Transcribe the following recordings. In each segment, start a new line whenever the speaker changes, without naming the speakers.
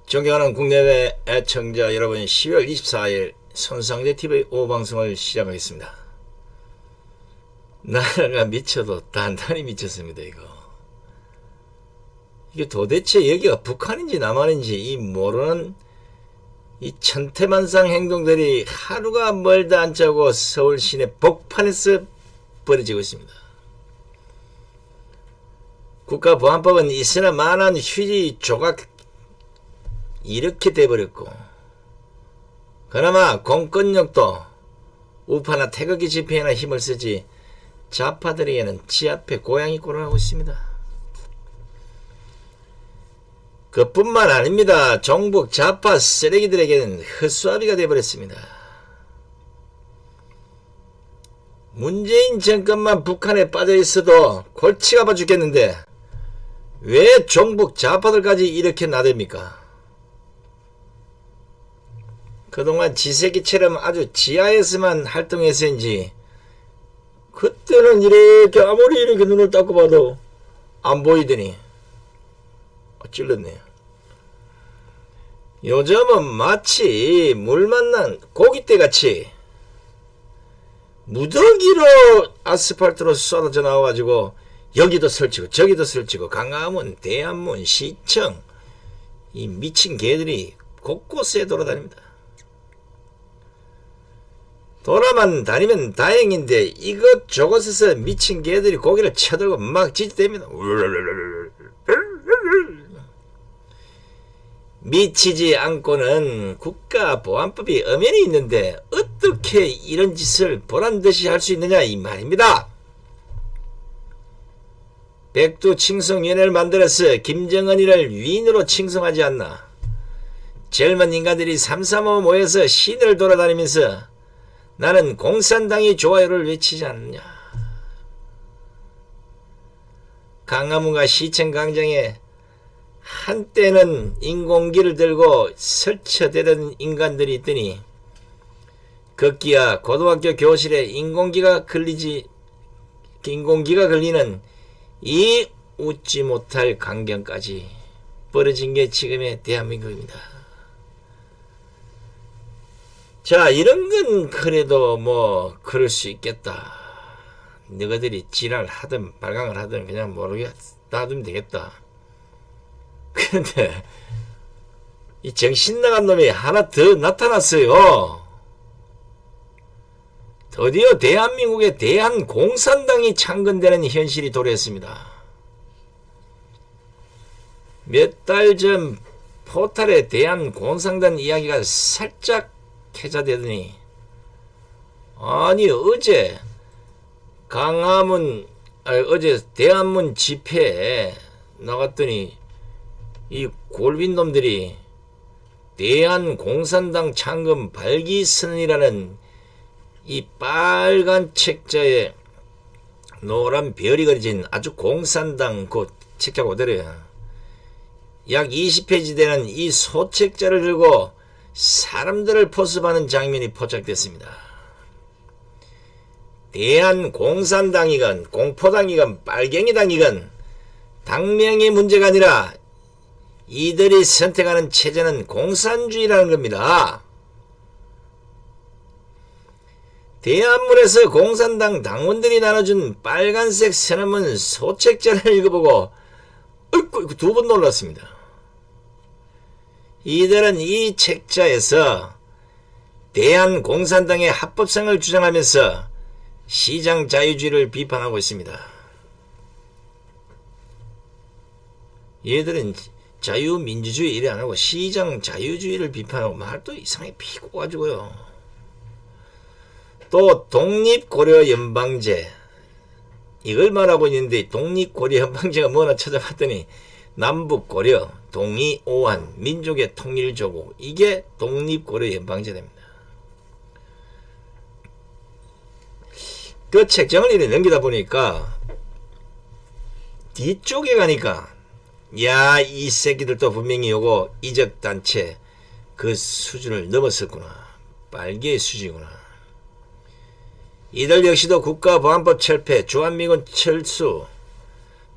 존경하는 국내외 애청자 여러분, 12월 24일 손상대TV 5방송을 시작하겠습니다. 나라가 미쳐도 단단히 미쳤습니다. 이게 도대체 여기가 북한인지 남한인지 이 모르는 이 천태만상 행동들이 하루가 멀다 않자고 서울 시내 복판에서 벌어지고 있습니다. 국가보안법은 있으나 마나한 휴지 조각 이렇게 돼버렸고, 그나마 공권력도 우파나 태극기 집회에나 힘을 쓰지 좌파들에게는 지 앞에 고양이 꼴을 하고 있습니다. 그뿐만 아닙니다. 종북 좌파 쓰레기들에게는 헛수아비가 돼버렸습니다. 문재인 정권만 북한에 빠져있어도 골치가 아파 죽겠는데 왜 종북 좌파들까지 이렇게 나댑니까? 그동안 지새끼처럼 아주 지하에서만 활동해서인지 그때는 이렇게 아무리 이렇게 눈을 닦고 봐도 안 보이더니 찔렀네요. 요즘은 마치 물 만난 고깃대같이 무더기로 아스팔트로 쏟아져 나와가지고 여기도 설치고 저기도 설치고 강화문, 대한문, 시청, 이 미친 개들이 곳곳에 돌아다닙니다. 돌아만 다니면 다행인데 이것저것에서 미친 개들이 고개를 쳐들고 막 짖대입니다. 미치지 않고는 국가보안법이 엄연히 있는데 어떻게 이런 짓을 보란듯이 할 수 있느냐 이 말입니다. 백두칭송위원회를 만들어서 김정은이를 위인으로 칭송하지 않나. 젊은 인간들이 삼삼오오 모여서 시내를 돌아다니면서 나는 공산당이 좋아요를 외치지 않느냐. 강화문과 시청 광장에 한때는 인공기를 들고 설쳐대던 인간들이 있더니 급기야 고등학교 교실에 인공기가 걸리는 이 웃지 못할 광경까지 벌어진 게 지금의 대한민국입니다. 자, 이런 건 그래도 뭐 그럴 수 있겠다. 너희들이 지랄하든 발광을 하든 그냥 모르게 놔두면 되겠다. 그런데 이 정신 나간 놈이 하나 더 나타났어요. 드디어 대한민국에 대한공산당이 창건되는 현실이 도래했습니다. 몇 달 전 포탈에 대한공산당 이야기가 살짝 회자되더니 아니 어제 어제 대한문 집회에 나갔더니 이 골빈놈들이 대한공산당 창건 발기선언이라는 이 빨간 책자에 노란 별이 그려진 아주 공산당 그 책자 그대로야. 약 20페이지 되는 이 소책자를 들고 사람들을 포섭하는 장면이 포착됐습니다. 대한공산당이건 공포당이건 빨갱이당이건 당명의 문제가 아니라 이들이 선택하는 체제는 공산주의라는 겁니다. 대한문에서 공산당 당원들이 나눠준 빨간색 선언문 소책자를 읽어보고 두 번 놀랐습니다. 이들은 이 책자에서 대한공산당의 합법성을 주장하면서 시장 자유주의를 비판하고 있습니다. 얘들은 자유민주주의 이래 안하고 시장 자유주의를 비판하고 말도 이상하게 피고 가지고요. 또 독립고려연방제 이걸 말하고 있는데 독립고려연방제가 뭐나 찾아봤더니 남북고려, 동이, 오한, 민족의 통일조국 이게 독립고려연방제입니다. 그 책정을 이렇게 넘기다 보니까 뒤쪽에 가니까 야, 이 새끼들도 분명히 요거 이적단체 그 수준을 넘었었구나. 빨개의 수준이구나. 이들 역시도 국가보안법 철폐, 주한미군 철수,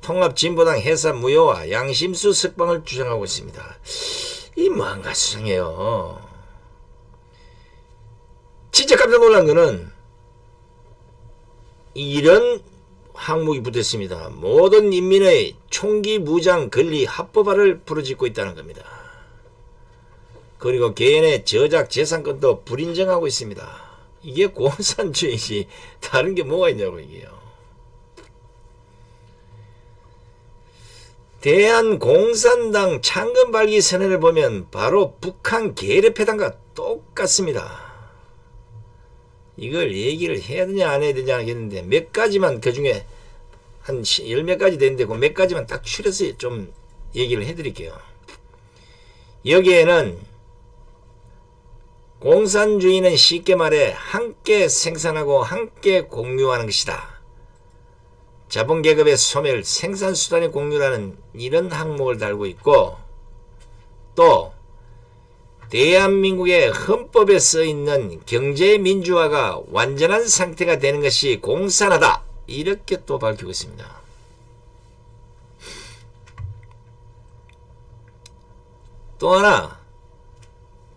통합진보당 해산 무효화, 양심수 석방을 주장하고 있습니다. 이 뭔가 수상해요. 진짜 깜짝 놀란 거는 이런 항목이 붙었습니다. 모든 인민의 총기 무장 권리 합법화를 부르짖고 있다는 겁니다. 그리고 개인의 저작 재산권도 불인정하고 있습니다. 이게 공산주의지 다른 게 뭐가 있냐고 이게요. 대한공산당 창건발기 선언을 보면 바로 북한 계례패당과 똑같습니다. 이걸 얘기를 해야 되냐 안 해야 되냐 하겠는데 몇 가지만 그중에 한 열 몇 가지 되는데 그 몇 가지만 딱 추려서 좀 얘기를 해드릴게요. 여기에는 공산주의는 쉽게 말해 함께 생산하고 함께 공유하는 것이다. 자본계급의 소멸, 생산수단의 공유라는 이런 항목을 달고 있고, 또 대한민국의 헌법에 써있는 경제민주화가 완전한 상태가 되는 것이 공산화다. 이렇게 또 밝히고 있습니다. 또 하나,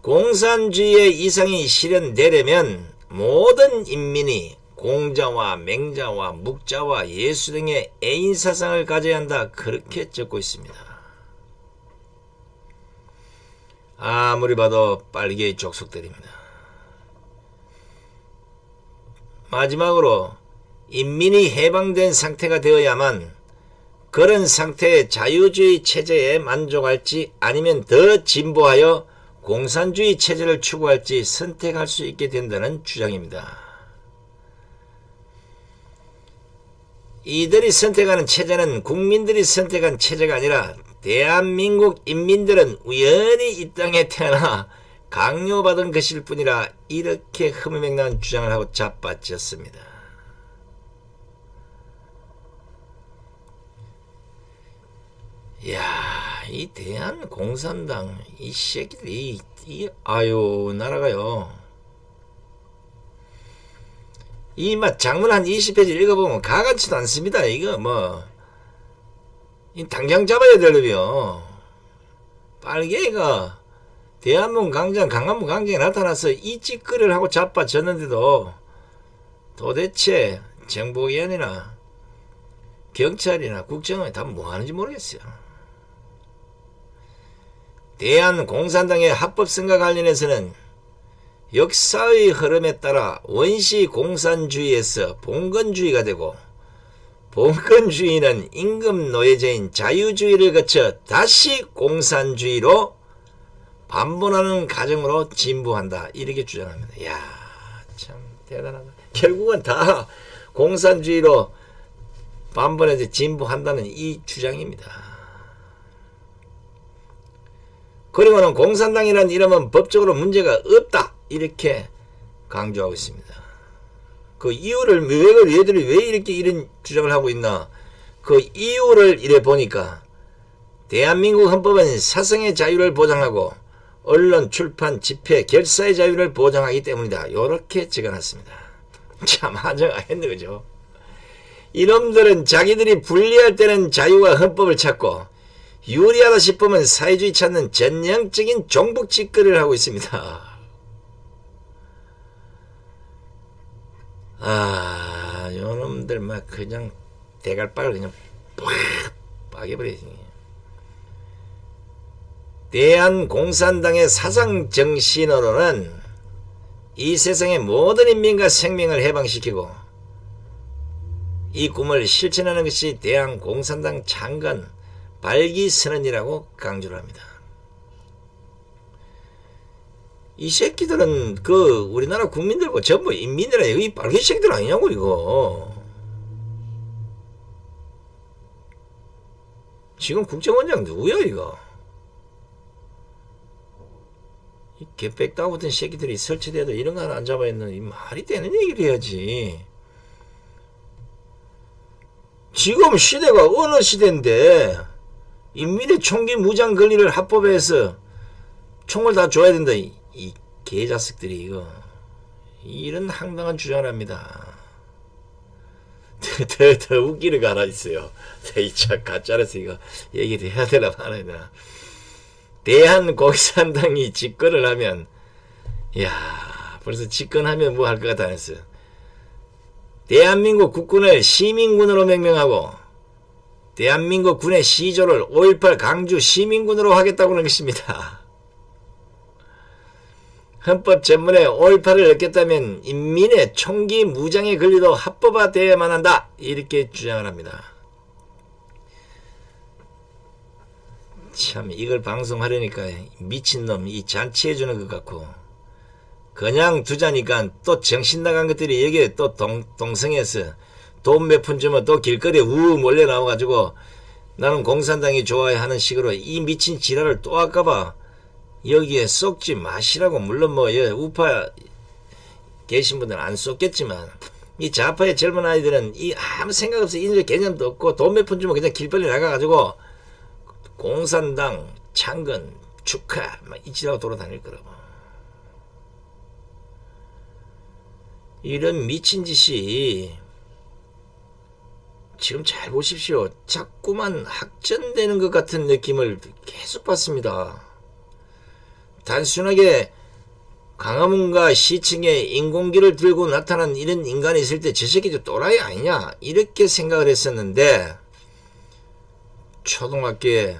공산주의의 이상이 실현되려면 모든 인민이 공자와 맹자와 묵자와 예수 등의 애인사상을 가져야 한다. 그렇게 적고 있습니다. 아무리 봐도 빨개의 족속들입니다. 마지막으로 인민이 해방된 상태가 되어야만 그런 상태의 자유주의 체제에 만족할지 아니면 더 진보하여 공산주의 체제를 추구할지 선택할 수 있게 된다는 주장입니다. 이들이 선택하는 체제는 국민들이 선택한 체제가 아니라 대한민국 인민들은 우연히 이 땅에 태어나 강요받은 것일 뿐이라 이렇게 허무맹랑한 주장을 하고 자빠졌습니다. 이야, 이 대한공산당 이 새끼들이 아유 나라가요. 이 장문 한 20페이지 읽어보면 가관치도 않습니다. 이거 당장 잡아야 되려면 빨개가 대한문 강장 강한문 강장에 나타나서 이 찌꺼리를 하고 자빠졌는데도 도대체 정보위원이나 경찰이나 국정원이 다 뭐하는지 모르겠어요. 대한공산당의 합법성과 관련해서는 역사의 흐름에 따라 원시 공산주의에서 봉건주의가 되고, 봉건주의는 임금노예제인 자유주의를 거쳐 다시 공산주의로 반본하는 과정으로 진보한다. 이렇게 주장합니다. 이야, 참 대단하다. 결국은 다 공산주의로 반본해서 진보한다는 이 주장입니다. 그리고는 공산당이라는 이름은 법적으로 문제가 없다. 이렇게 강조하고 있습니다. 그 이유를 얘들이 왜 이렇게 이런 주장을 하고 있나? 그 이유를 이래 보니까 대한민국 헌법은 사성의 자유를 보장하고 언론, 출판, 집회, 결사의 자유를 보장하기 때문이다. 이렇게 적어놨습니다. 참 한정하겠네, 그죠? 이놈들은 자기들이 불리할 때는 자유와 헌법을 찾고 유리하다 싶으면 사회주의 찾는 전형적인 종북 짓거리를 하고 있습니다. 요놈들 막 그냥 대갈박을 그냥 팍 빠개버리지. 대한공산당의 사상정신으로는 이 세상의 모든 인민과 생명을 해방시키고 이 꿈을 실천하는 것이 대한공산당 창건 발기선언이라고 강조를 합니다. 이 새끼들은 우리나라 국민들고 전부 인민이라 이 빨개 새끼들 아니냐고 이거. 지금 국정원장 누구야 이거? 이 개백다고 같은 새끼들이 설치돼도 이런 거 하나 안 잡아 있는 이 말이 되는 얘기를 해야지. 지금 시대가 어느 시대인데 인민의 총기 무장 권리를 합법화해서 총을 다 줘야 된다. 이 개자식들이 이거 이런 황당한 주장을 합니다. 더 웃기는 거 하나 있어요. 이 참 가짜라서 이거 얘기를 해야 되나 말아야 되나. 대한공산당이 집권을 하면, 이야, 벌써 집권하면 뭐 할 것 같다 했어요. 대한민국 국군을 시민군으로 명명하고 대한민국 군의 시조를 5.18 강주 시민군으로 하겠다고 하는 것입니다. 헌법 전문에 5.18을 넣겠다면 인민의 총기 무장의 권리도 합법화되어야만 한다, 이렇게 주장을 합니다. 참 이걸 방송하려니까 미친놈 이 잔치해주는 것 같고, 그냥 두자니까 또 정신 나간 것들이 여기에 또 동성해서 돈 몇 푼 주면 또 길거리에 우 몰려 나와가지고 나는 공산당이 좋아해 하는 식으로 이 미친 지랄을 또 할까봐 여기에 쏙지 마시라고. 물론 뭐 우파 계신 분들은 안 쏟겠지만 이 좌파의 젊은 아이들은 이 아무 생각 없어 인적 개념도 없고 돈 몇 푼 주면 그냥 길거리 나가가지고 공산당 창건 축하 막 이지라고 돌아다닐 거라고. 이런 미친 짓이 지금 잘 보십시오. 자꾸만 확전되는 것 같은 느낌을 계속 받습니다. 단순하게 광화문과 시층에 인공기를 들고 나타난 이런 인간이 있을 때 저 새끼도 또라이 아니냐 이렇게 생각을 했었는데, 초등학교에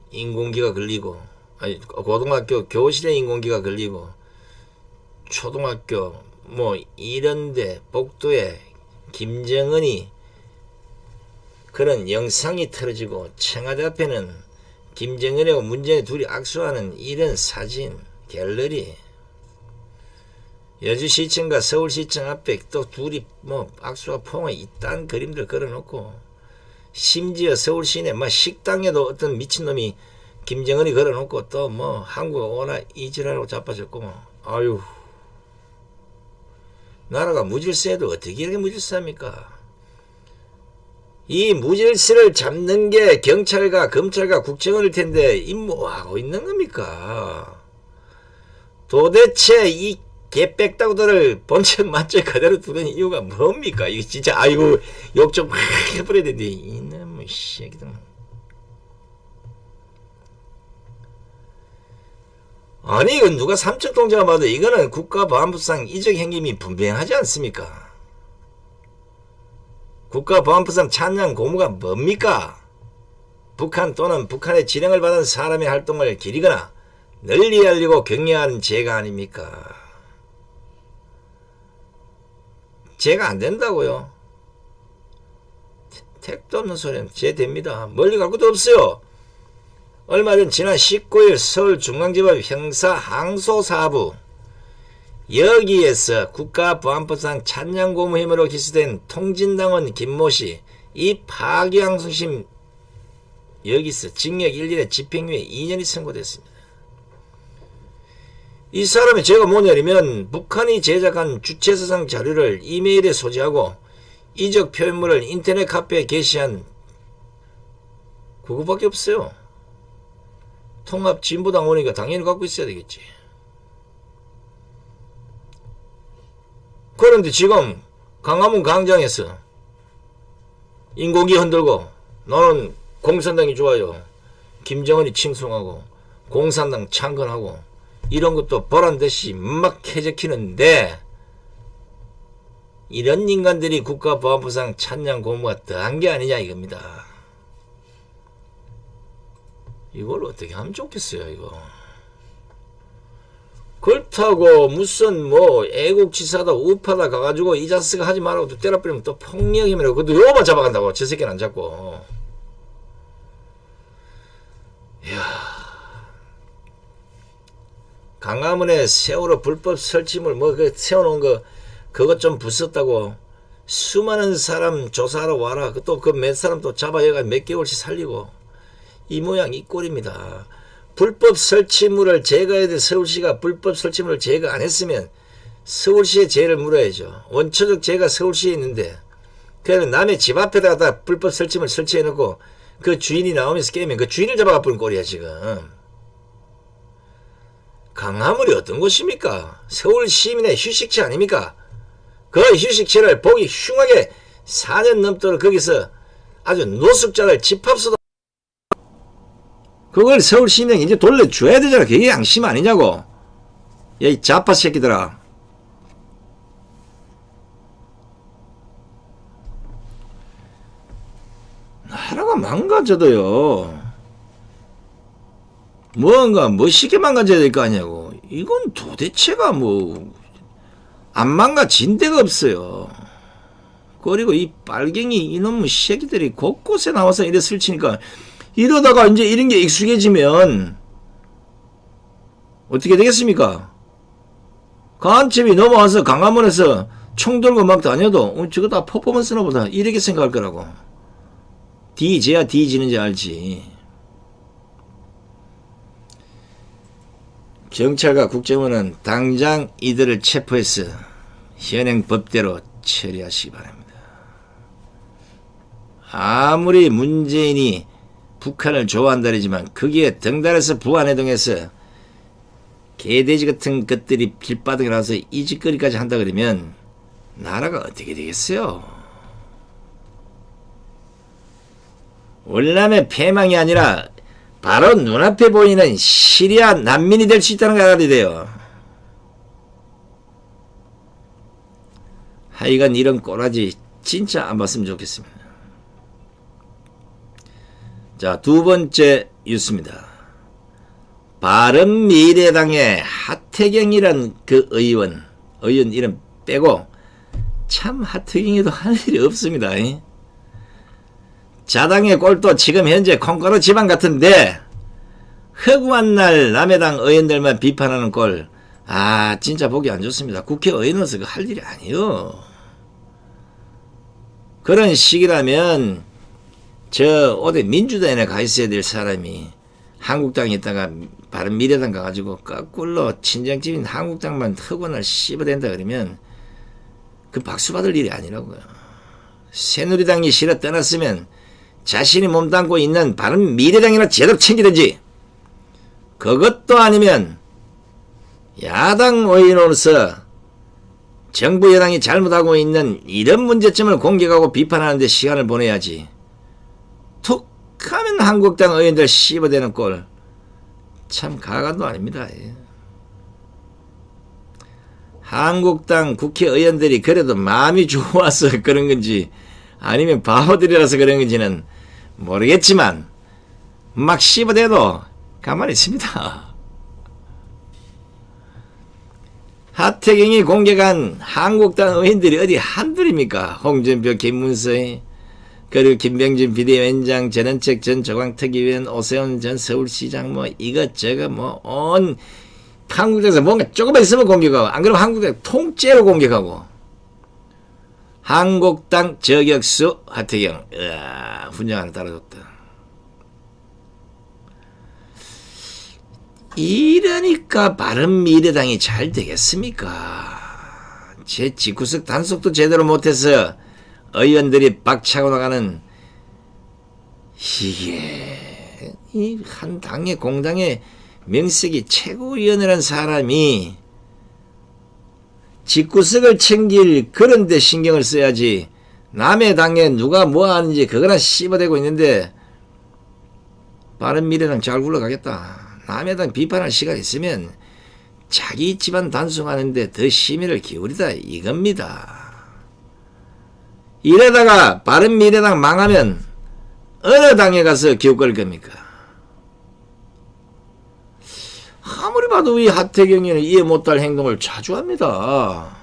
인공기가 걸리고, 아니 고등학교 교실에 인공기가 걸리고, 초등학교 뭐 이런데 복도에 김정은이 그런 영상이 틀어지고 청와대 앞에는 김정은하고 문재인 둘이 악수하는 이런 사진 갤러리, 여주시청과 서울시청 앞에 또 둘이 뭐 악수와 포옹에 이딴 그림들 걸어놓고, 심지어 서울시내 막 식당에도 어떤 미친놈이 김정은이 걸어놓고 또 뭐 한국 오나 이지라고 자빠졌고 뭐. 아유, 나라가 무질서해도 어떻게 이렇게 무질서합니까? 이 무질서를 잡는 게 경찰과 검찰과 국정원일 텐데 이 뭐하고 있는 겁니까? 도대체 이 개빽다구들을 본적 만적 그대로 두는 이유가 뭡니까? 이거 진짜 아이고 욕 좀 확 해버려야 되는데 이놈의 새끼들. 아니 이건 누가 삼척동자가 봐도 이거는 국가보안법상 이적 행위이 분명하지 않습니까? 국가보안법상 찬양 고무가 뭡니까? 북한 또는 북한의 지령을 받은 사람의 활동을 기리거나 널리 알리고 격려하는 죄가 아닙니까? 죄가 안 된다고요? 택도 없는 소리는 죄 됩니다. 멀리 갈 것도 없어요. 얼마 전 지난 19일 서울중앙지법 형사 항소사부, 여기에서 국가보안법상 찬양고무 혐의로 기소된 통진당원 김모씨 이 파기환송심 여기서 징역 1년에 집행유예 2년이 선고됐습니다. 이 사람의 죄가 뭐냐면 북한이 제작한 주체사상 자료를 이메일에 소지하고 이적 표현물을 인터넷 카페에 게시한 그거밖에 없어요. 통합진보당원이니까 당연히 갖고 있어야 되겠지. 그런데 지금 광화문 광장에서 인공기 흔들고 나는 공산당이 좋아요, 김정은이 칭송하고 공산당 창건하고 이런 것도 보란듯이 막 해적히는데, 이런 인간들이 국가보안법상 찬양 고무가 더한 게 아니냐 이겁니다. 이걸 어떻게 하면 좋겠어요 이거. 그렇다고 무슨 뭐 애국지사다 우파다 가가지고 이 자스가 하지 말라고 또 때려버리면 또 폭력이면 그것도 요만 잡아간다고. 저 새끼는 안 잡고. 이야, 광화문에 세월호 불법 설치물 뭐 그 세워놓은 거 그것 좀 부쉈다고 수많은 사람 조사하러 와라. 또 그 몇 사람 또 잡아여가 몇 개월씩 살리고 이 모양 이 꼴입니다. 불법 설치물을 제거해야 돼. 서울시가 불법 설치물을 제거 안 했으면 서울시에 죄를 물어야죠. 원초적 죄가 서울시에 있는데 그냥 남의 집 앞에다가 불법 설치물 설치해놓고 그 주인이 나오면서 깨면 그 주인을 잡아가 버린 꼴이야 지금. 광화문이 어떤 곳입니까? 서울 시민의 휴식처 아닙니까? 그 휴식처를 보기 흉하게 4년 넘도록 거기서 아주 노숙자를 집합소도 그걸 서울 시민이 이제 돌려줘야 되잖아. 그게 양심 아니냐고. 야, 이 좌파 새끼들아. 나라가 망가져도요. 뭔가 멋있게 망가져야 될 거 아니냐고. 이건 도대체가 뭐 안 망가진 데가 없어요. 그리고 이 빨갱이 이놈의 새끼들이 곳곳에 나와서 이래 설치니까 이러다가 이제 이런 게 익숙해지면 어떻게 되겠습니까? 간첩이 넘어와서 강화문에서 총 들고 막 다녀도 저거 다 퍼포먼스나 보다 이렇게 생각할 거라고. 뒤져야 뒤지는지 알지. 경찰과 국정원은 당장 이들을 체포해서 현행 법대로 처리하시기 바랍니다. 아무리 문재인이 북한을 좋아한다지만 거기에 덩달아서 부안해동해서 개돼지 같은 것들이 길바닥에 나와서 이 짓거리까지 한다 그러면 나라가 어떻게 되겠어요? 월남의 패망이 아니라 바로 눈앞에 보이는 시리아 난민이 될 수 있다는 걸 알아야 돼요. 하여간 이런 꼬라지 진짜 안 봤으면 좋겠습니다. 자, 두 번째 뉴스입니다. 바른미래당의 하태경이란 그 의원 이름 빼고 참 하태경이도 할 일이 없습니다. 자당의 꼴도 지금 현재 콩가루 지방 같은데 허구한 날 남해당 의원들만 비판하는 꼴, 아 진짜 보기 안 좋습니다. 국회의원으로서 그 할 일이 아니요. 그런 식이라면 저 어디 민주당에 가 있어야 될 사람이 한국당에 있다가 바른미래당 가가지고 거꾸로 친정집인 한국당만 허구한 날 씹어댄다 그러면 그 박수 받을 일이 아니라고요. 새누리당이 싫어 떠났으면 자신이 몸담고 있는 바른미래당이나 제대로 챙기든지, 그것도 아니면 야당 의원으로서 정부 여당이 잘못하고 있는 이런 문제점을 공격하고 비판하는 데 시간을 보내야지. 툭 하면 한국당 의원들 씹어대는 꼴, 참 가관도 아닙니다. 한국당 국회의원들이 그래도 마음이 좋아서 그런 건지 아니면 바보들이라서 그런 건지는 모르겠지만 막 씹어대도 가만히 있습니다. 하태경이 공격한 한국당 의원들이 어디 한둘입니까? 홍준표, 김문수, 그리고 김병준 비대위원장, 전원책 전 조광특위위원, 오세훈 전 서울시장, 뭐 이것저것 뭐 온 한국당에서 뭔가 조금만 있으면 공격하고, 안 그러면 한국당 통째로 공격하고. 한국당 저격수 하태경, 훈장 하나 따라줬다. 이러니까 바른미래당이 잘 되겠습니까? 제 집구석 단속도 제대로 못해서 의원들이 빡차고 나가는, 이게 이 한 당의 공당의 명색이 최고위원이라는 사람이 집구석을 챙길 그런 데 신경을 써야지, 남의 당에 누가 뭐 하는지 그거나 씹어대고 있는데 바른미래당 잘 굴러가겠다. 남의 당 비판할 시간 있으면 자기 집안 단속하는데 더 심의를 기울이다 이겁니다. 이러다가 바른미래당 망하면 어느 당에 가서 기웃거릴 겁니까? 아무리 봐도 이 하태경이는 이해 못할 행동을 자주 합니다.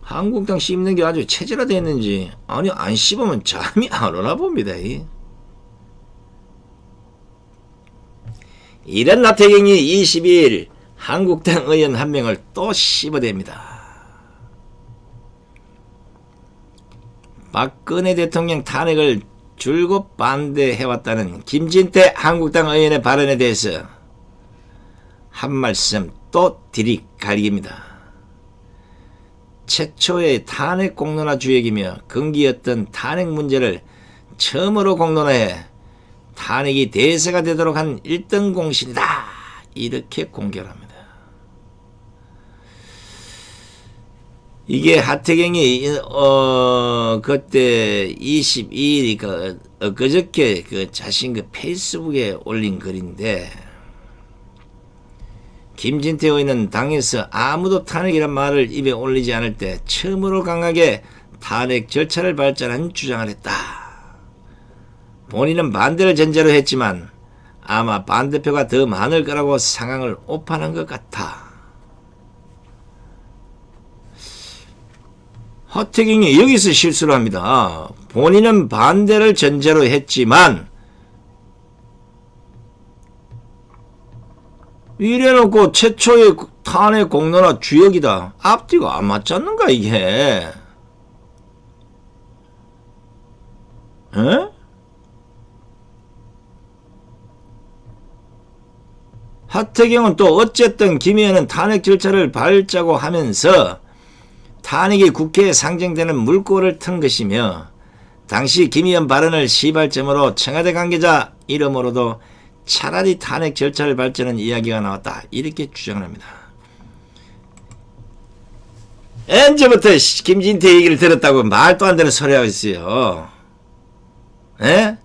한국당 씹는 게 아주 체질화되어 있는지, 아니 안 씹으면 잠이 안 오나 봅니다. 이런 하태경이 22일 한국당 의원 한 명을 또 씹어댑니다. 박근혜 대통령 탄핵을 줄곧 반대해왔다는 김진태 한국당 의원의 발언에 대해서 한 말씀 또 들이갈깁니다. 최초의 탄핵 공론화 주역이며 긍기였던 탄핵 문제를 처음으로 공론화해 탄핵이 대세가 되도록 한 1등 공신이다, 이렇게 공개합니다. 이게 하태경이 그때 22일이니까 그저께 그 자신 그 페이스북에 올린 글인데, 김진태 의원은 당에서 아무도 탄핵이란 말을 입에 올리지 않을 때 처음으로 강하게 탄핵 절차를 밟자는 주장을 했다. 본인은 반대를 전제로 했지만 아마 반대표가 더 많을 거라고 상황을 오판한 것 같아. 하태경이 여기서 실수를 합니다. 본인은 반대를 전제로 했지만, 이래놓고 최초의 탄핵 공론화 주역이다. 앞뒤가 안 맞지 않는가 이게? 에? 하태경은 또 어쨌든 김 의원은 탄핵 절차를 밟자고 하면서 탄핵이 국회에 상정되는 물꼬를 튼 것이며, 당시 김 의원 발언을 시발점으로 청와대 관계자 이름으로도 차라리 탄핵 절차를 밟자는 이야기가 나왔다. 이렇게 주장을 합니다. 언제부터 김진태 얘기를 들었다고 말도 안 되는 소리 하고 있어요. 에?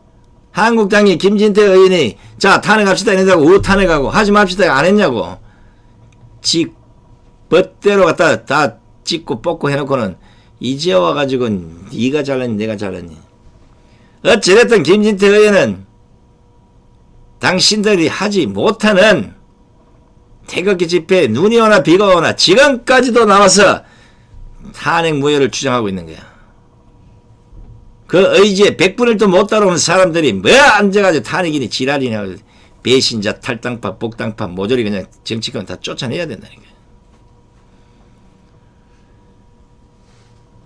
한국당이 김진태 의원이 자 탄핵합시다 이런다고 탄핵하고 하지 맙시다 안 했냐고. 지 멋대로 갖다 다 찍고 뽑고 해놓고는 이제 와가지고 네가 잘랐니 내가 잘랐니. 어찌됐든 김진태 의원은 당신들이 하지 못하는 태극기 집회에 눈이 오나 비가 오나 지금까지도 나와서 탄핵 무효를 주장하고 있는 거야. 그 의지에 100분을 또 못 따라오는 사람들이 뭐야 앉아가지고 탄핵이니 지랄이냐, 배신자, 탈당파, 복당파, 모조리 그냥 정치권 다 쫓아내야 된다니까.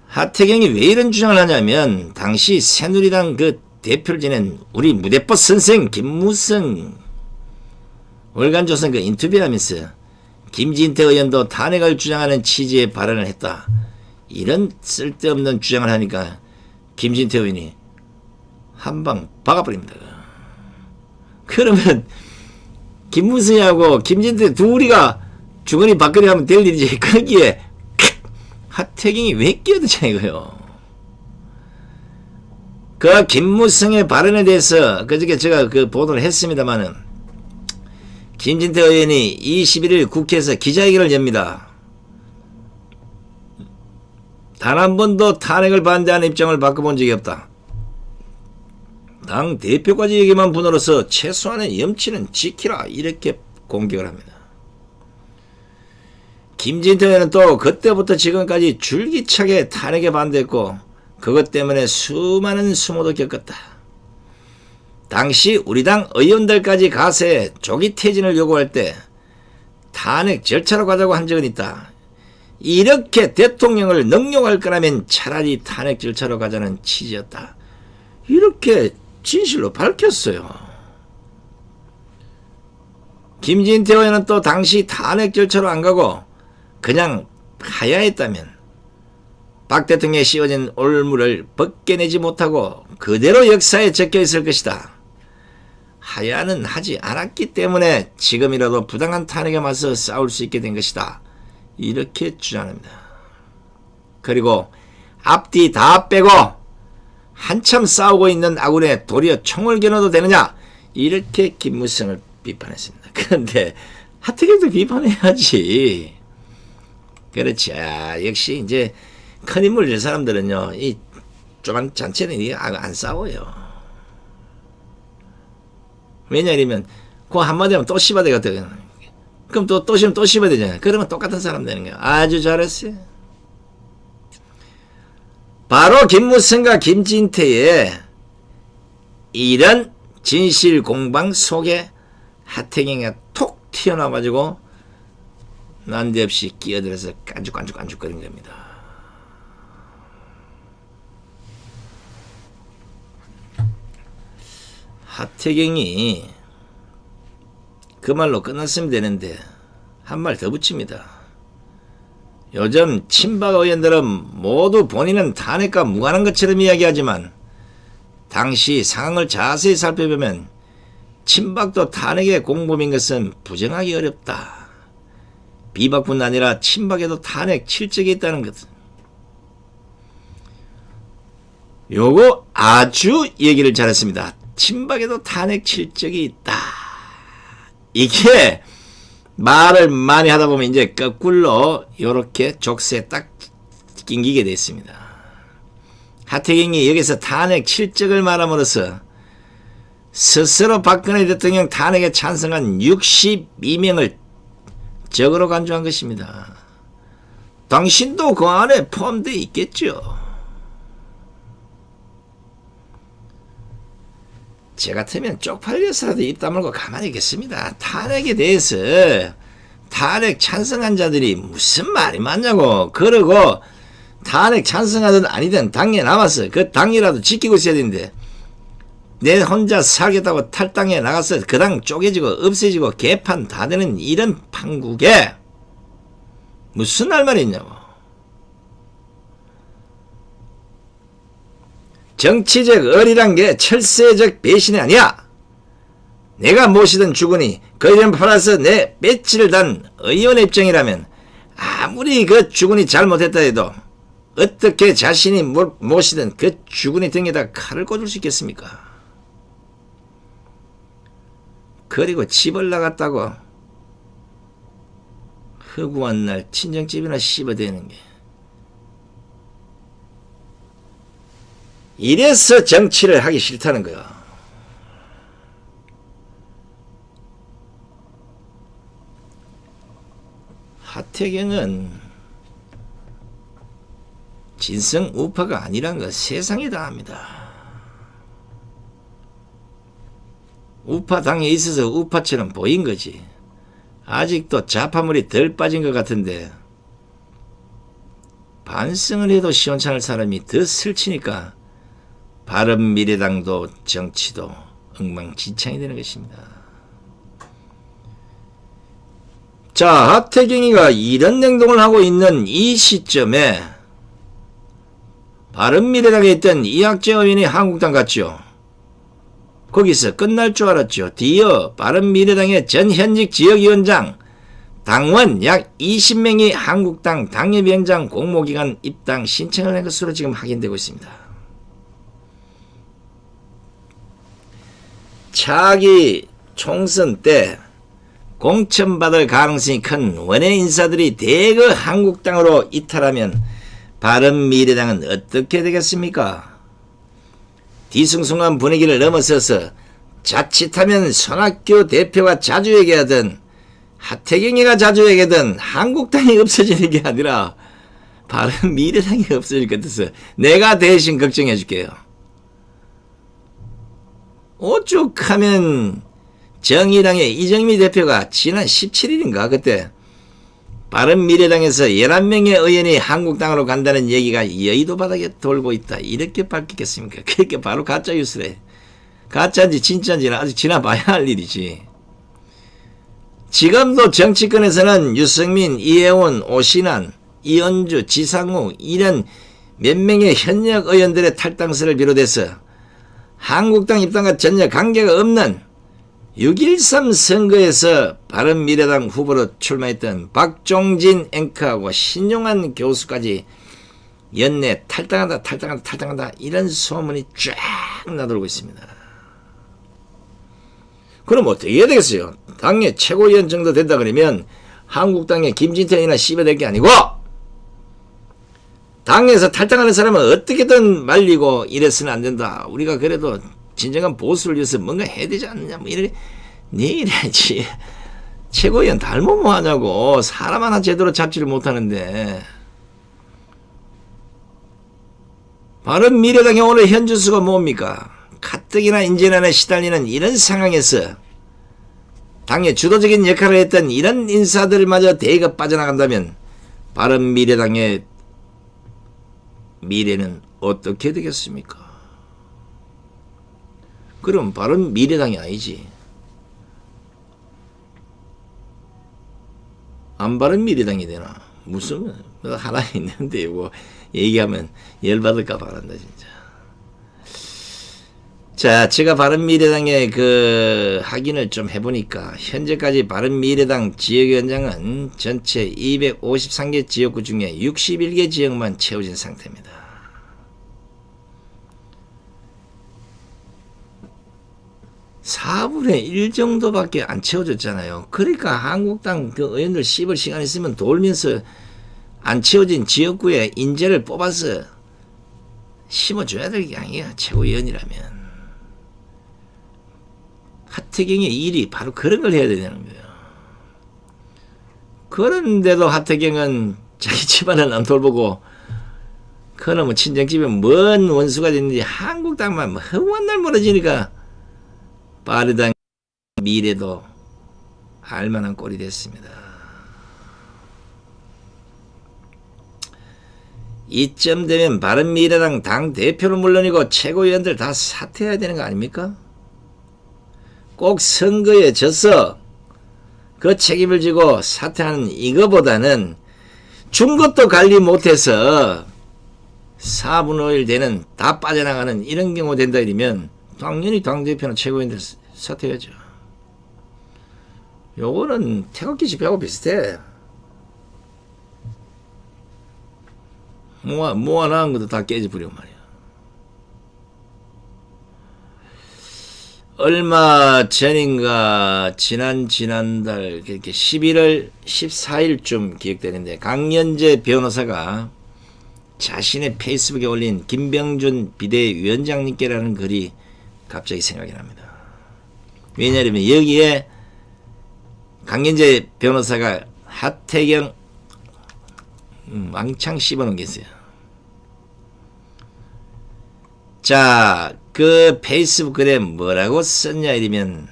하태경이 왜 이런 주장을 하냐면, 당시 새누리당 그 대표를 지낸 우리 무대뽀 선생 김무성 월간조선 그 인터뷰하면서 김진태 의원도 탄핵을 주장하는 취지의 발언을 했다. 이런 쓸데없는 주장을 하니까 김진태 의원이 한방 박아버립니다. 그러면 김무성하고 김진태 둘이가 주거니 박거니 하면 될 일이지. 거기에 하태경이 왜 끼어드냐 이거요. 그 김무성의 발언에 대해서 그저께 제가 그 보도를 했습니다마는, 김진태 의원이 21일 국회에서 기자회견을 엽니다. 단 한 번도 탄핵을 반대하는 입장을 바꿔본 적이 없다. 당 대표까지 얘기만 분으로서 최소한의 염치는 지키라. 이렇게 공격을 합니다. 김진태 의원은 또 그때부터 지금까지 줄기차게 탄핵에 반대했고 그것 때문에 수많은 수모도 겪었다. 당시 우리 당 의원들까지 가세에 조기 퇴진을 요구할 때 탄핵 절차로 가자고 한 적은 있다. 이렇게 대통령을 능욕할 거라면 차라리 탄핵 절차로 가자는 취지였다. 이렇게 진실로 밝혔어요. 김진태 의원은 또 당시 탄핵 절차로 안 가고 그냥 하야했다면 박 대통령에 씌워진 올무를 벗겨내지 못하고 그대로 역사에 적혀있을 것이다. 하야는 하지 않았기 때문에 지금이라도 부당한 탄핵에 맞서 싸울 수 있게 된 것이다. 이렇게 주장합니다. 그리고 앞뒤 다 빼고 한참 싸우고 있는 아군에 도리어 총을 겨눠도 되느냐, 이렇게 김무성을 비판했습니다. 그런데 하태경도 비판해야지. 그렇지. 역시 이제 큰 인물 될 사람들은요, 이 조만 잔치는 안 싸워요. 왜냐하면 그 한마디 하면 또 씹어야 되거든. 그럼 또 씹으면 또 씹어야 되잖아요. 그러면 똑같은 사람 되는 거야. 아주 잘했어요. 바로 김무성과 김진태의 이런 진실 공방 속에 하태경이 톡 튀어나와가지고 난데없이 끼어들어서 깐죽깐죽거린 겁니다. 하태경이 그 말로 끝났으면 되는데 한 말 더 붙입니다. 요즘 친박 의원들은 모두 본인은 탄핵과 무관한 것처럼 이야기하지만 당시 상황을 자세히 살펴보면 친박도 탄핵의 공범인 것은 부정하기 어렵다. 비박뿐 아니라 친박에도 탄핵 실적이 있다는 것. 요거 아주 얘기를 잘했습니다. 친박에도 탄핵 실적이 있다. 이게 말을 많이 하다 보면 이제 거꾸로 요렇게 족쇄에 딱 낑기게 됐습니다. 하태경이 여기서 탄핵 실적을 말함으로써 스스로 박근혜 대통령 탄핵에 찬성한 62명을 적으로 간주한 것입니다. 당신도 그 안에 포함되어 있겠죠. 제 같으면 쪽팔려서라도 입 다물고 가만히 있겠습니다. 탄핵에 대해서 탄핵 찬성한 자들이 무슨 말이 맞냐고. 그러고 탄핵 찬성하든 아니든 당에 남아서 그 당이라도 지키고 있어야 되는데 내 혼자 살겠다고 탈당에 나가서 그 당 쪼개지고 없애지고 개판 다 되는 이런 판국에 무슨 할 말이 있냐고. 정치적 어리란 게 철새적 배신이 아니야. 내가 모시던 주군이 그 이름 팔아서 내 배지를 단 의원의 입장이라면 아무리 그 주군이 잘못했다 해도 어떻게 자신이 모시던 그 주군의 등에다 칼을 꽂을 수 있겠습니까? 그리고 집을 나갔다고 허구한 날 친정집이나 씹어대는 게 이래서 정치를 하기 싫다는 거야. 하태경은 진성 우파가 아니란 거 세상에 다 압니다. 우파 당에 있어서 우파처럼 보인 거지. 아직도 좌파물이 덜 빠진 것 같은데 반성을 해도 시원찮을 사람이 더 슬치니까 바른미래당도 정치도 엉망진창이 되는 것입니다. 자, 하태경이가 이런 행동을 하고 있는 이 시점에 바른미래당에 있던 이학재 의원이 한국당 갔죠. 거기서 끝날 줄 알았죠. 뒤이어 바른미래당의 전 현직 지역위원장, 당원 약 20명이 한국당 당협위원장 공모기간 입당 신청을 한 것으로 지금 확인되고 있습니다. 차기 총선 때 공천받을 가능성이 큰 원외 인사들이 대거 한국당으로 이탈하면 바른미래당은 어떻게 되겠습니까? 뒤숭숭한 분위기를 넘어서서 자칫하면 손학규 대표가 자주 얘기하던 하태경이가 자주 얘기하던 한국당이 없어지는 게 아니라 바른미래당이 없어질 것 같아서 내가 대신 걱정해 줄게요. 오죽하면 정의당의 이정미 대표가 지난 17일인가 그때 바른미래당에서 11명의 의원이 한국당으로 간다는 얘기가 여의도 바닥에 돌고 있다. 이렇게 밝혔겠습니까? 그렇게 바로 가짜뉴스래. 가짜인지 진짜인지는 아직 지나봐야 할 일이지. 지금도 정치권에서는 유승민, 이혜원, 오신환, 이현주, 지상우 이런 몇 명의 현역 의원들의 탈당설을 비롯해서 한국당 입당과 전혀 관계가 없는 6.13 선거에서 바른미래당 후보로 출마했던 박종진 앵커하고 신용한 교수까지 연내 탈당한다 이런 소문이 쫙 나돌고 있습니다. 그럼 어떻게 해야 되겠어요? 당의 최고위원 정도 된다 그러면 한국당의 김진태이나 씹어댈 게 아니고 당에서 탈당하는 사람은 어떻게든 말리고 이래서는 안 된다. 우리가 그래도 진정한 보수를 위해서 뭔가 해야 되지 않느냐 뭐 이래 네 이래야지. 최고위원 달모 뭐 하냐고. 사람 하나 제대로 잡지를 못하는데. 바른미래당의 오늘 현주수가 뭡니까? 가뜩이나 인재난에 시달리는 이런 상황에서 당의 주도적인 역할을 했던 이런 인사들마저 대거 빠져나간다면 바른미래당의 미래는 어떻게 되겠습니까? 그럼 바른미래당이 아니지. 안 바른미래당이 되나? 무슨 하나 있는데 뭐 얘기하면 열받을까 바란다 진짜. 자, 제가 바른미래당의 그 확인을 좀 해보니까 현재까지 바른미래당 지역위원장은 전체 253개 지역구 중에 61개 지역만 채워진 상태입니다. 4분의 1 정도밖에 안 채워졌잖아요. 그러니까 한국당 그 의원들 씹을 시간 있으면 돌면서 안 채워진 지역구에 인재를 뽑아서 심어줘야 될 게 아니야. 최고위원이라면. 하태경의 일이 바로 그런 걸 해야 되냐는 거예요. 그런데도 하태경은 자기 집안을 안 돌보고 그놈의 친정집에 뭔 원수가 됐는지 한국당만 허무한 멀어지니까 빠르당 미래도 알만한 꼴이 됐습니다. 이쯤 되면 바른미래당 당대표는 물론이고 최고위원들 다 사퇴해야 되는 거 아닙니까? 꼭 선거에 져서 그 책임을 지고 사퇴하는 이거보다는 준 것도 관리 못해서 4분의 5일 되는 다 빠져나가는 이런 경우 된다 이러면 당연히 당대표는 최고위원들 사퇴해야죠. 요거는 태극기 집회하고 비슷해. 모아놓은 것도 다 깨져버리고 말이야. 얼마 전인가 지난달 그렇게 11월 14일쯤 기억되는데 강연재 변호사가 자신의 페이스북에 올린 김병준 비대위원장님께라는 글이 갑자기 생각이 납니다. 왜냐하면 여기에 강연재 변호사가 하태경 왕창 씹어놓은 게 있어요. 자, 그 페이스북 글에 뭐라고 썼냐 이러면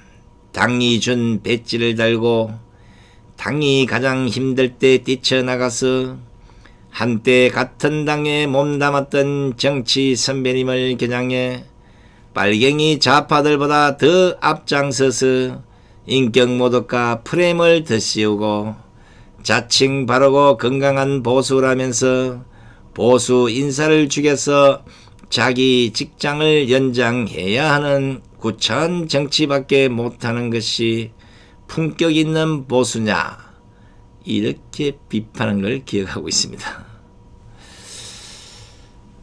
당이 준 배지를 달고 당이 가장 힘들 때 뛰쳐나가서 한때 같은 당에 몸담았던 정치 선배님을 겨냥해 빨갱이 좌파들보다 더 앞장서서 인격 모독과 프레임을 덧씌우고 자칭 바르고 건강한 보수라면서 보수 인사를 죽여서 자기 직장을 연장해야 하는 구차한 정치밖에 못하는 것이 품격 있는 보수냐 이렇게 비판한 걸 기억하고 있습니다.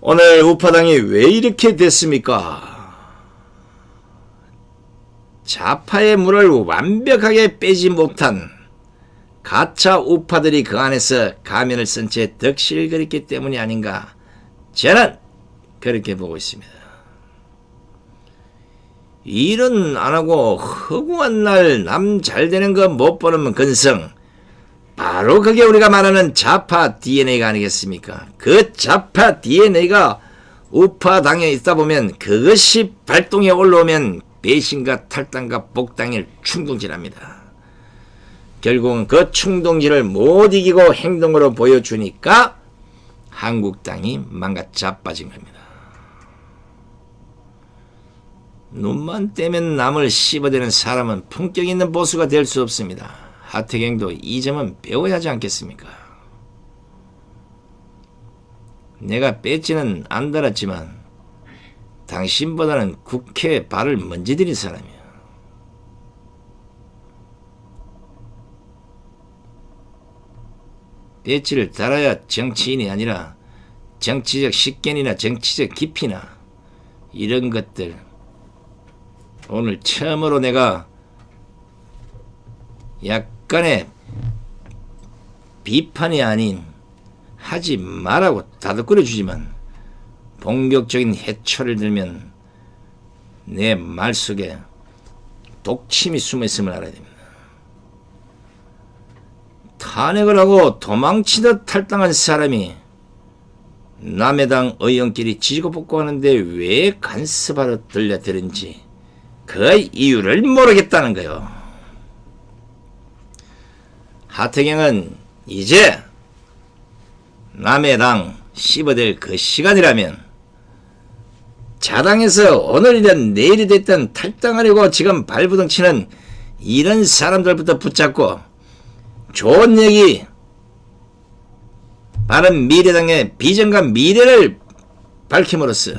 오늘 우파당이 왜 이렇게 됐습니까? 좌파의 물을 완벽하게 빼지 못한 가짜 우파들이 그 안에서 가면을 쓴 채 덕실거렸기 때문이 아닌가 저는 그렇게 보고 있습니다. 일은 안하고 허구한 날 남 잘되는 거 못 보는 근성 바로 그게 우리가 말하는 좌파 DNA가 아니겠습니까? 그 좌파 DNA가 우파당에 있다 보면 그것이 발동에 올라오면 배신과 탈당과 복당을 충동질합니다. 결국은 그 충동질을 못 이기고 행동으로 보여주니까 한국당이 망가 자빠진 겁니다. 눈만 떼면 남을 씹어대는 사람은 품격 있는 보수가 될 수 없습니다. 하태경도 이 점은 배워야 하지 않겠습니까? 내가 배지는 안 달았지만 당신보다는 국회에 발을 먼저 들인 사람이야. 배지를 달아야 정치인이 아니라 정치적 식견이나 정치적 깊이나 이런 것들 오늘 처음으로 내가 약간의 비판이 아닌 하지 말라고 다독거려 주지만 본격적인 해초를 들면 내 말 속에 독침이 숨어 있음을 알아야 됩니다. 탄핵을 하고 도망치듯 탈당한 사람이 남의 당 의원끼리 지지고 볶고 하는데 왜 간섭하러 들려드는지 그 이유를 모르겠다는 거요. 하태경은 이제 남의 당 씹어댈 그 시간이라면 자당에서 오늘이든 내일이 됐든 탈당하려고 지금 발부둥 치는 이런 사람들부터 붙잡고 좋은 얘기 바른미래당의 비전과 미래를 밝힘으로써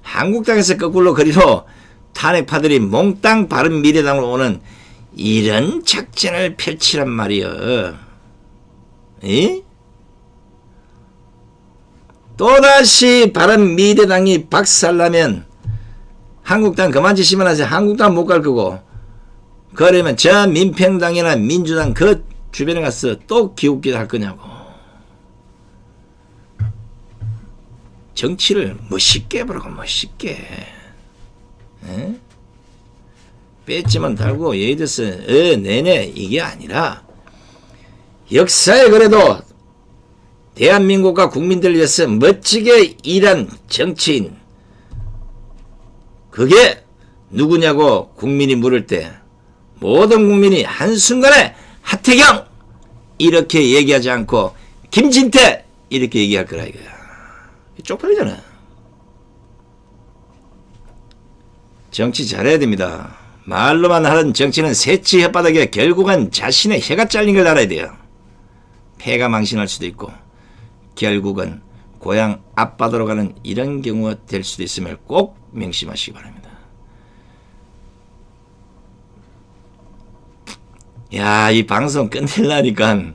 한국당에서 거꾸로 그리로 탄핵파들이 몽땅 바른미래당으로 오는 이런 작전을 펼치란 말이여. 에? 또다시 바른미래당이 박살나면 한국당 그만 짓이면 하세요. 한국당 못 갈 거고 그러면 저 민평당이나 민주당 그 주변에 가서 또 기웃기도 할 거냐고. 정치를 멋있게 해보라고. 멋있게. 에? 배지만 달고 예를 들어서 네네 이게 아니라 역사에 그래도 대한민국과 국민들을 위해서 멋지게 일한 정치인, 그게 누구냐고 국민이 물을 때 모든 국민이 한순간에 하태경 이렇게 얘기하지 않고 김진태 이렇게 얘기할 거라 이거야. 쪽팔리잖아. 정치 잘해야 됩니다. 말로만 하는 정치는 새치 혓바닥에 결국은 자신의 혀가 잘린 걸 알아야 돼요. 폐가 망신할 수도 있고 결국은 고향 앞바다로 가는 이런 경우가 될 수도 있음을 꼭 명심하시기 바랍니다. 야, 이 방송 끝내려니까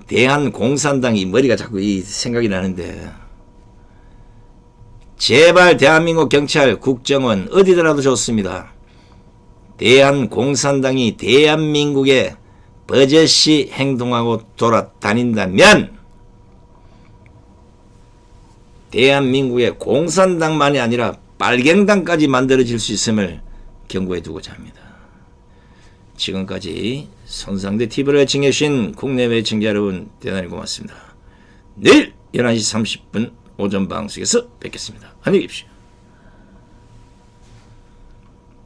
대한공산당이 머리가 자꾸 이 생각이 나는데, 제발 대한민국 경찰, 국정원 어디더라도 좋습니다. 대한공산당이 대한민국에 버젓이 행동하고 돌아다닌다면 대한민국의 공산당만이 아니라 빨갱당까지 만들어질 수 있음을 경고해 두고자 합니다. 지금까지 손상대 TV를 애청해주신 국내외 애청자 여러분 대단히 고맙습니다. 내일 11시 30분 오전 방송에서 뵙겠습니다. 안녕히 계십시오.